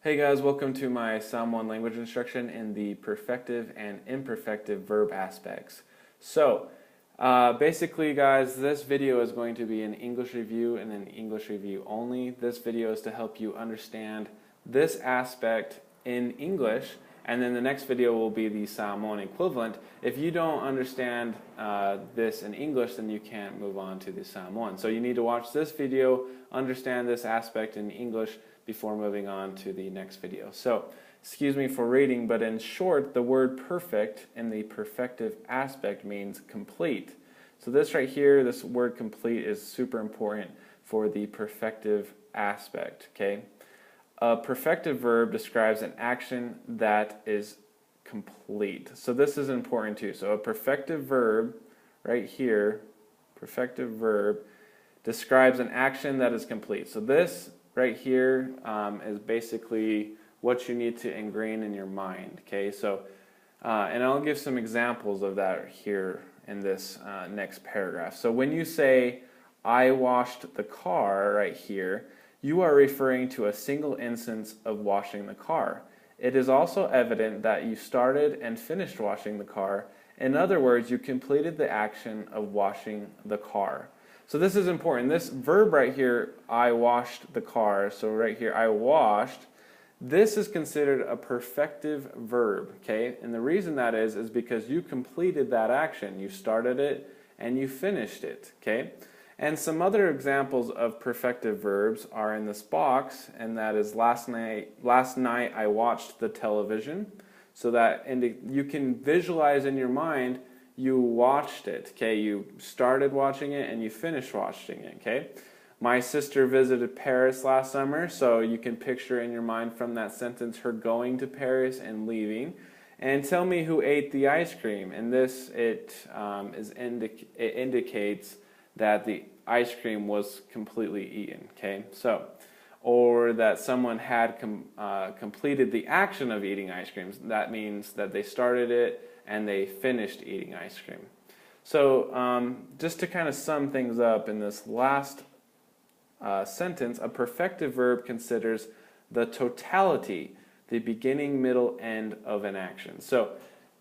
Hey guys, welcome to my Samoan language instruction in the perfective and imperfective verb aspects. So, basically guys, this video is going to be an English review and an English review only. This video is to help you understand this aspect in English, and then the next video will be the Samoan equivalent. If you don't understand this in English, then you can't move on to the Samoan. So you need to watch this video, understand this aspect in English, before moving on to the next video. So, excuse me for reading, but in short, the word perfect in the perfective aspect means complete. So this right here, this word complete, is super important for the perfective aspect, okay? A perfective verb describes an action that is complete. So this is important too. So a perfective verb, right here, perfective verb, describes an action that is complete. So this right here is basically what you need to ingrain in your mind, okay? So, and I'll give some examples of that here in this next paragraph. So when you say, I washed the car right here, you are referring to a single instance of washing the car. It is also evident that you started and finished washing the car. In other words, you completed the action of washing the car. So this is important. This verb right here, I washed the car, so right here, I washed, this is considered a perfective verb, okay? And the reason that is because you completed that action. You started it and you finished it, okay? And some other examples of perfective verbs are in this box, and that is last night I watched the television. So that you can visualize in your mind you watched it, okay? You started watching it and you finished watching it, okay? My sister visited Paris last summer, so you can picture in your mind from that sentence her going to Paris and leaving. And tell me who ate the ice cream. And this, it indicates that the ice cream was completely eaten, okay? So, or that someone had completed the action of eating ice creams. That means that they started it and they finished eating ice cream. So just to kind of sum things up in this last sentence, a perfective verb considers the totality, the beginning, middle, end of an action. So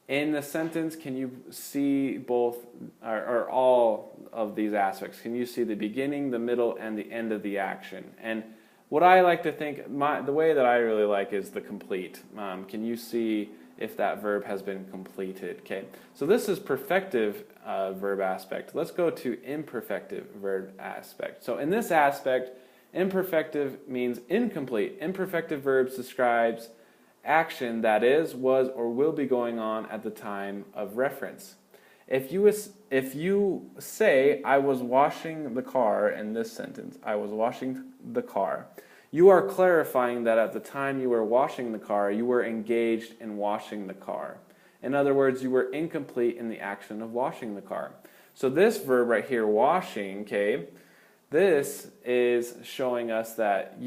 in the sentence, can you see both or all of these aspects? Can you see the beginning, the middle, and the end of the action? And what I like to think, the way that I really like is the complete. Can you see if that verb has been completed, okay? So this is perfective verb aspect. Let's go to imperfective verb aspect. So in this aspect, imperfective means incomplete. Imperfective verbs describes action that is, was, or will be going on at the time of reference. If you say, I was washing the car in this sentence, I was washing the car, you are clarifying that at the time you were washing the car, you were engaged in washing the car. In other words, you were incomplete in the action of washing the car. So this verb right here, washing, okay, this is showing us that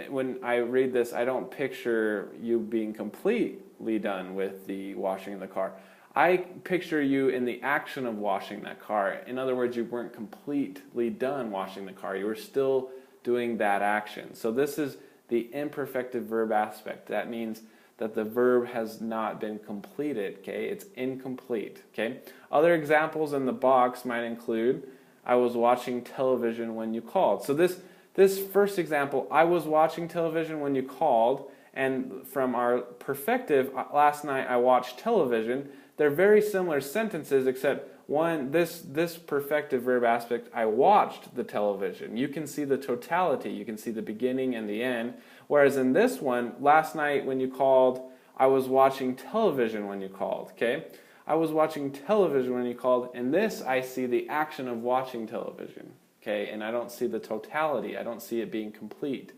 when I read this, I don't picture you being completely done with the washing of the car. I picture you in the action of washing that car. In other words, you weren't completely done washing the car. You were still doing that action. So this is the imperfective verb aspect. That means that the verb has not been completed, okay? It's incomplete, okay? Other examples in the box might include, I was watching television when you called. So this first example, I was watching television when you called, and from our perfective, last night I watched television, they're very similar sentences, except one, this perfective verb aspect, I watched the television. You can see the totality. You can see the beginning and the end. Whereas in this one, last night when you called, I was watching television when you called, okay? I was watching television when you called. In this, I see the action of watching television, okay? And I don't see the totality. I don't see it being complete,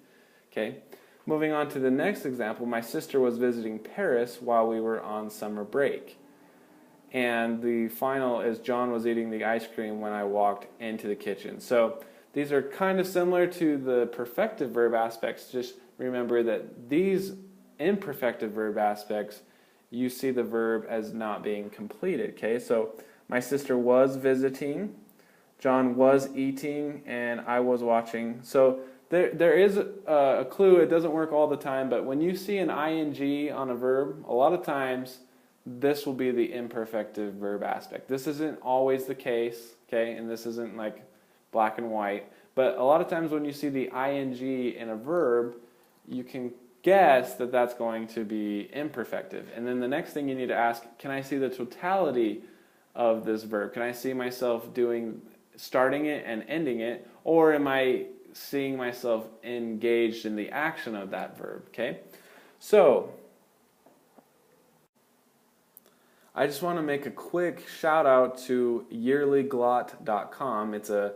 okay? Moving on to the next example, my sister was visiting Paris while we were on summer break. And the final is John was eating the ice cream when I walked into the kitchen. So these are kind of similar to the perfective verb aspects. Just remember that these imperfective verb aspects, you see the verb as not being completed, okay? So my sister was visiting, John was eating, and I was watching. So there is a clue. It doesn't work all the time, but when you see an ing on a verb, a lot of times this will be the imperfective verb aspect. This isn't always the case, okay, and this isn't like black and white, but a lot of times when you see the ing in a verb, you can guess that that's going to be imperfective. And then the next thing you need to ask, can I see the totality of this verb? Can I see myself starting it and ending it, or am I seeing myself engaged in the action of that verb? Okay, so I just want to make a quick shout out to yearlyglot.com. It's a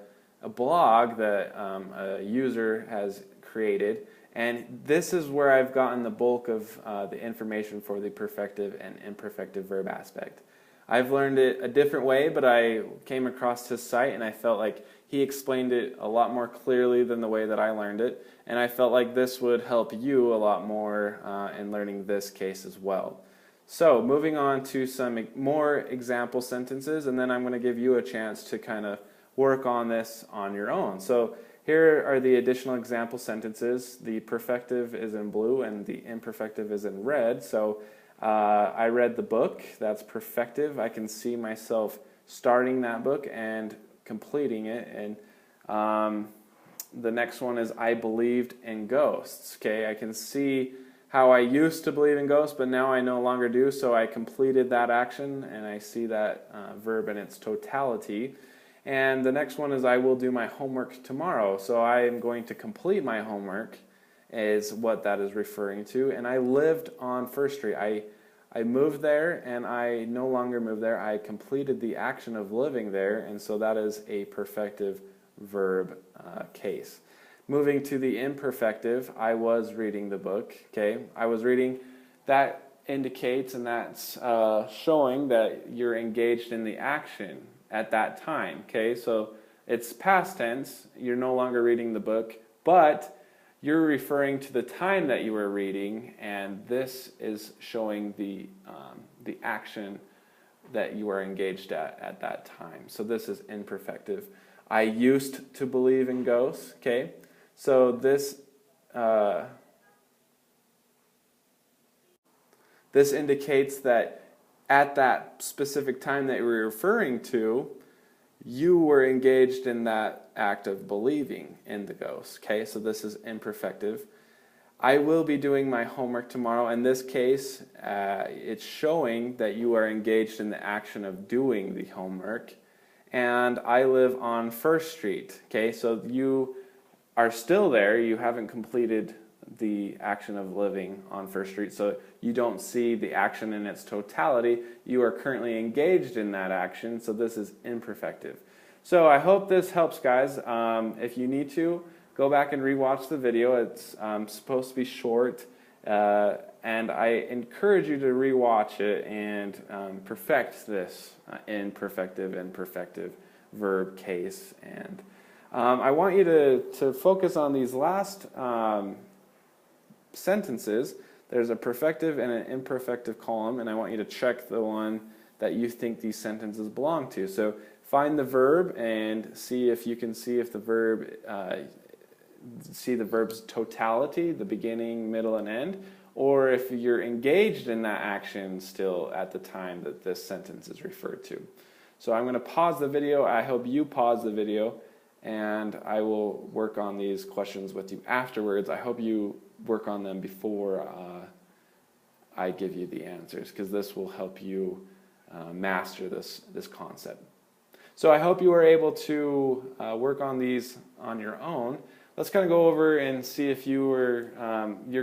blog that a user has created, and this is where I've gotten the bulk of the information for the perfective and imperfective verb aspect. I've learned it a different way, but I came across his site and I felt like he explained it a lot more clearly than the way that I learned it, and I felt like this would help you a lot more in learning this case as well. So moving on to some more example sentences, and then I'm going to give you a chance to kind of work on this on your own. So here are the additional example sentences. The perfective is in blue and the imperfective is in red. So I read the book, that's perfective. I can see myself starting that book and completing it. And the next one is I believed in ghosts. Okay, I can see how I used to believe in ghosts, but now I no longer do, so I completed that action, and I see that verb in its totality. And the next one is I will do my homework tomorrow, so I am going to complete my homework, is what that is referring to. And I lived on First Street. I moved there, and I no longer moved there. I completed the action of living there, and so that is a perfective verb case. Moving to the imperfective, I was reading the book. Okay, I was reading. That indicates, and that's showing that you're engaged in the action at that time. Okay, so it's past tense. You're no longer reading the book, but you're referring to the time that you were reading, and this is showing the action that you are engaged at that time. So this is imperfective. I used to believe in ghosts. Okay. So this indicates that at that specific time that we're referring to, you were engaged in that act of believing in the ghost. Okay, so this is imperfective. I will be doing my homework tomorrow. In this case, it's showing that you are engaged in the action of doing the homework. And I live on First Street. Okay, so you are still there. You haven't completed the action of living on First Street, so you don't see the action in its totality. You are currently engaged in that action, so this is imperfective. So I hope this helps, guys. If you need to, go back and rewatch the video. It's supposed to be short, and I encourage you to rewatch it and perfect this imperfective and perfective verb case. And I want you to focus on these last sentences. There's a perfective and an imperfective column, and I want you to check the one that you think these sentences belong to. So find the verb and see if you can see if the verb, see the verb's totality, the beginning, middle, and end, or if you're engaged in that action still at the time that this sentence is referred to. So I'm going to pause the video. I hope you pause the video, and I will work on these questions with you afterwards. I hope you work on them before I give you the answers, because this will help you master this concept. So I hope you are able to work on these on your own. Let's kind of go over and see if you're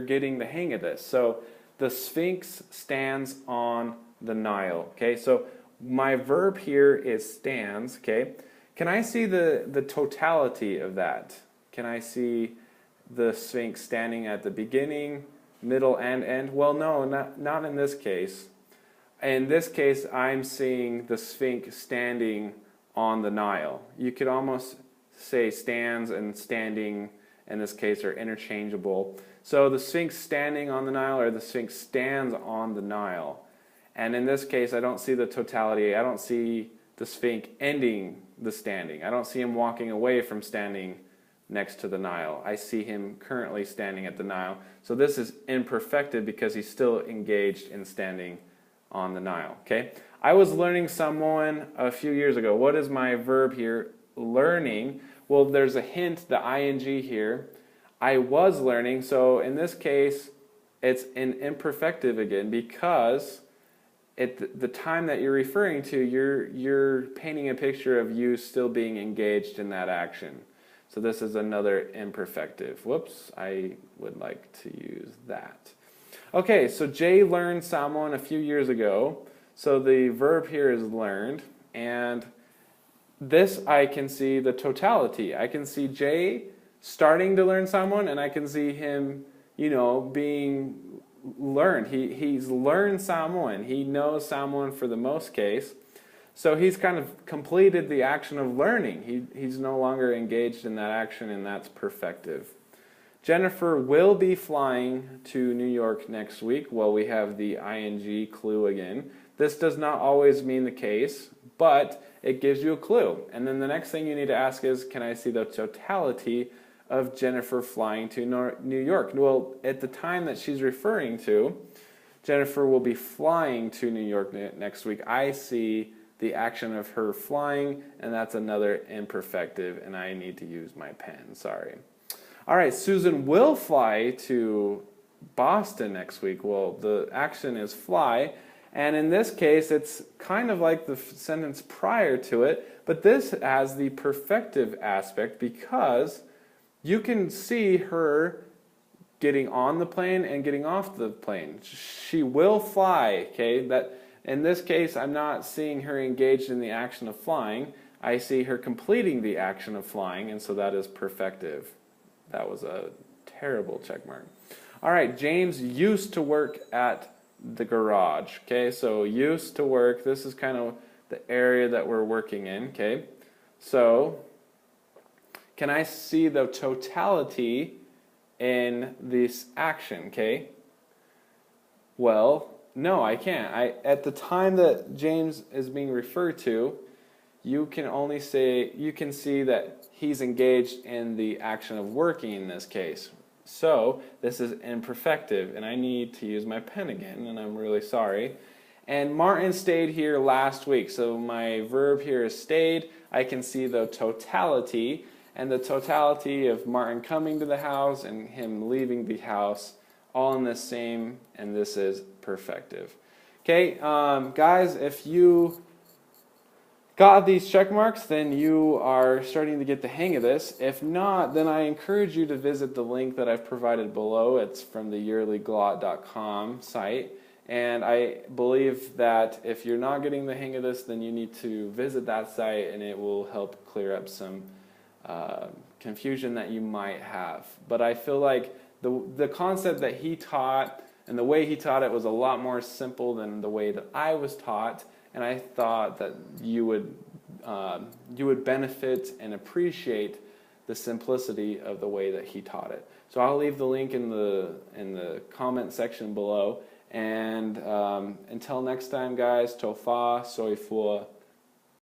getting the hang of this. So the Sphinx stands on the Nile. Okay, so my verb here is stands. Okay, can I see the totality of that? Can I see the Sphinx standing at the beginning, middle, and end? Well, no, not in this case. In this case, I'm seeing the Sphinx standing on the Nile. You could almost say stands and standing in this case are interchangeable. So the Sphinx standing on the Nile, or the Sphinx stands on the Nile. And in this case, I don't see the totality. I don't see the Sphinx ending the standing. I don't see him walking away from standing next to the Nile. I see him currently standing at the Nile. So this is imperfective because he's still engaged in standing on the Nile. Okay? I was learning Samoan a few years ago. What is my verb here? Learning. Well, there's a hint, the ing here. I was learning, so in this case, it's an imperfective again because at the time that you're referring to, you're painting a picture of you still being engaged in that action. So this is another imperfective. Whoops, I would like to use that. Okay, so Jay learned Samoan a few years ago. So the verb here is learned, and this I can see the totality. I can see Jay starting to learn Samoan, and I can see him, being learned. He's learned Samoan. He knows Samoan for the most case. So he's kind of completed the action of learning. He's no longer engaged in that action, and that's perfective. Jennifer will be flying to New York next week. Well, we have the ing clue again. This does not always mean the case, but it gives you a clue. And then the next thing you need to ask is, can I see the totality of Jennifer flying to New York? Well, at the time that she's referring to, Jennifer will be flying to New York next week. I see the action of her flying, and that's another imperfective, and I need to use my pen, sorry. All right, Susan will fly to Boston next week. Well, the action is fly, and in this case, it's kind of like the sentence prior to it, but this has the perfective aspect because you can see her getting on the plane and getting off the plane. She will fly, okay? That in this case, I'm not seeing her engaged in the action of flying. I see her completing the action of flying, and so that is perfective. That was a terrible check mark. All right, James used to work at the garage, okay? So used to work, this is kind of the area that we're working in, okay? So can I see the totality in this action, okay? Well, no, I can't. At the time that James is being referred to, you can see that he's engaged in the action of working in this case. So this is imperfective, and I need to use my pen again, and I'm really sorry. And Martin stayed here last week, so my verb here is stayed. I can see the totality, and the totality of Martin coming to the house and him leaving the house, all in the same, and this is perfective. Okay, guys, if you got these check marks, then you are starting to get the hang of this. If not, then I encourage you to visit the link that I've provided below. It's from the yearlyglot.com site. And I believe that if you're not getting the hang of this, then you need to visit that site, and it will help clear up some confusion that you might have. But I feel like the concept that he taught and the way he taught it was a lot more simple than the way that I was taught, and I thought that you would benefit and appreciate the simplicity of the way that he taught it. So I'll leave the link in the comment section below. And until next time, guys, tofa, soifua,